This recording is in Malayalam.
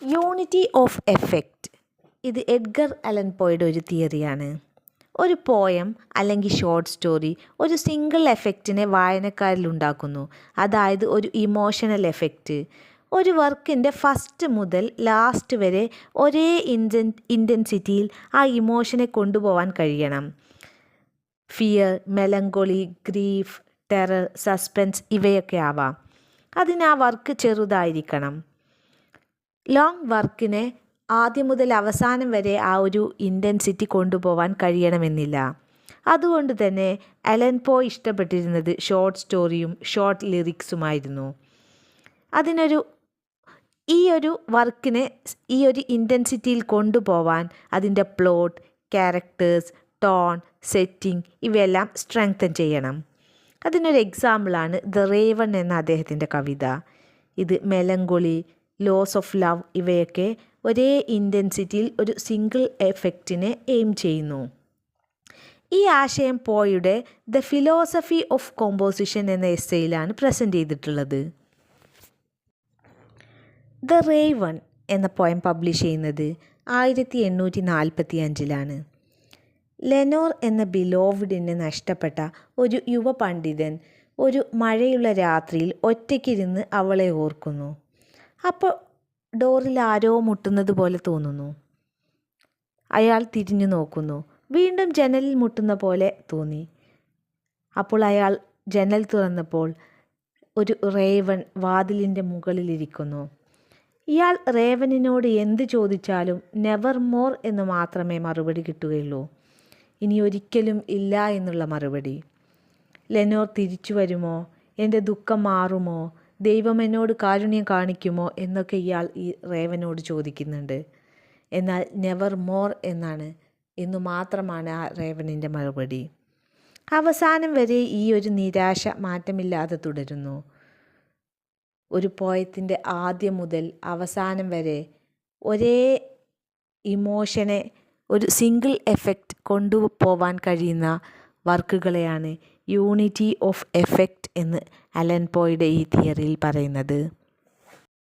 യൂണിറ്റി ഓഫ് എഫക്റ്റ് ഇത് എഡ്ഗർ അലൻ പോയുടെ ഒരു തിയറിയാണ്. ഒരു പോയം അല്ലെങ്കിൽ ഷോർട്ട് സ്റ്റോറി ഒരു സിംഗിൾ എഫക്റ്റിനെ വായനക്കാരിൽ ഉണ്ടാക്കുന്നു. അതായത് ഒരു ഇമോഷണൽ എഫക്റ്റ്. ഒരു വർക്കിൻ്റെ ഫസ്റ്റ് മുതൽ ലാസ്റ്റ് വരെ ഒരേ ഇൻറ്റൻസിറ്റിയിൽ ആ ഇമോഷനെ കൊണ്ടുപോകാൻ കഴിയണം. ഫിയർ, മെലങ്കോളി, ഗ്രീഫ്, ടെറർ, സസ്പെൻസ് ഇവയൊക്കെ ആവാം. അതിന് ആ വർക്ക് ചെറുതായിരിക്കണം. ലോങ് വർക്കിനെ ആദ്യം മുതൽ അവസാനം വരെ ആ ഒരു ഇൻറ്റൻസിറ്റി കൊണ്ടുപോകാൻ കഴിയണമെന്നില്ല. അതുകൊണ്ട് തന്നെ അലൻ പോ ഇഷ്ടപ്പെട്ടിരുന്നത് ഷോർട്ട് സ്റ്റോറിയും ഷോർട്ട് ലിറിക്സുമായിരുന്നു. ഈ ഒരു വർക്കിനെ ഈ ഒരു ഇൻറ്റൻസിറ്റിയിൽ കൊണ്ടുപോകാൻ അതിൻ്റെ പ്ലോട്ട്, ക്യാരക്ടേഴ്സ്, ടോൺ, സെറ്റിംഗ് ഇവയെല്ലാം സ്ട്രെങ്തൻ ചെയ്യണം. അതിനൊരു എക്സാമ്പിളാണ് ദ റേവൺ എന്ന അദ്ദേഹത്തിൻ്റെ കവിത. ഇത് മെലങ്കോളി, ലോസ് ഓഫ് ലവ് ഇവയൊക്കെ ഒരേ ഇൻറ്റൻസിറ്റിയിൽ ഒരു സിംഗിൾ എഫക്റ്റിനെ എയിം ചെയ്യുന്നു. ഈ ആശയം പോയുടെ ദ ഫിലോസഫി ഓഫ് കോമ്പോസിഷൻ എന്ന എസ്സേയിലാണ് പ്രസൻറ്റ് ചെയ്തിട്ടുള്ളത്. ദ റേവൺ എന്ന പോയം പബ്ലിഷ് ചെയ്യുന്നത് 1845 ലെനോർ എന്ന ബിലോവ്ഡിനെ നഷ്ടപ്പെട്ട ഒരു യുവ പണ്ഡിതൻ ഒരു മഴയുള്ള രാത്രിയിൽ ഒറ്റയ്ക്കിരുന്ന് അവളെ ഓർക്കുന്നു. അപ്പോൾ ഡോറിൽ ആരോ മുട്ടുന്നത് പോലെ തോന്നുന്നു. അയാൾ തിരിഞ്ഞു നോക്കുന്നു. വീണ്ടും ജനലിൽ മുട്ടുന്ന പോലെ തോന്നി. അപ്പോൾ അയാൾ ജനൽ തുറന്നപ്പോൾ ഒരു റേവൺ വാതിലിൻ്റെ മുകളിലിരിക്കുന്നു. ഇയാൾ റേവനിനോട് എന്ത് ചോദിച്ചാലും നെവർ മോർ എന്ന് മാത്രമേ മറുപടി കിട്ടുകയുള്ളൂ. ഇനി ഒരിക്കലും ഇല്ല എന്നുള്ള മറുപടി. ലെനോർ തിരിച്ചു വരുമോ? എൻ്റെ ദുഃഖം മാറുമോ? ദൈവം എന്നോട് കാരുണ്യം കാണിക്കുമോ എന്നൊക്കെ ഇയാൾ ഈ റേവനോട് ചോദിക്കുന്നുണ്ട്. എന്നാൽ നെവർ മോർ എന്നു മാത്രമാണ് ആ റേവനിൻ്റെ മറുപടി. അവസാനം വരെ ഈ ഒരു നിരാശ മാറ്റമില്ലാതെ തുടരുന്നു. ഒരു പോയത്തിൻ്റെ ആദ്യം മുതൽ അവസാനം വരെ ഒരേ ഇമോഷനെ ഒരു സിംഗിൾ എഫക്റ്റ് കൊണ്ടുപോവാൻ കഴിയുന്ന വർക്കുകളെയാണ് യൂണിറ്റി ഓഫ് എഫക്റ്റ് എന്ന് അലൻ പോയുടെ ഈ തിയറിയിൽ പറയുന്നത്.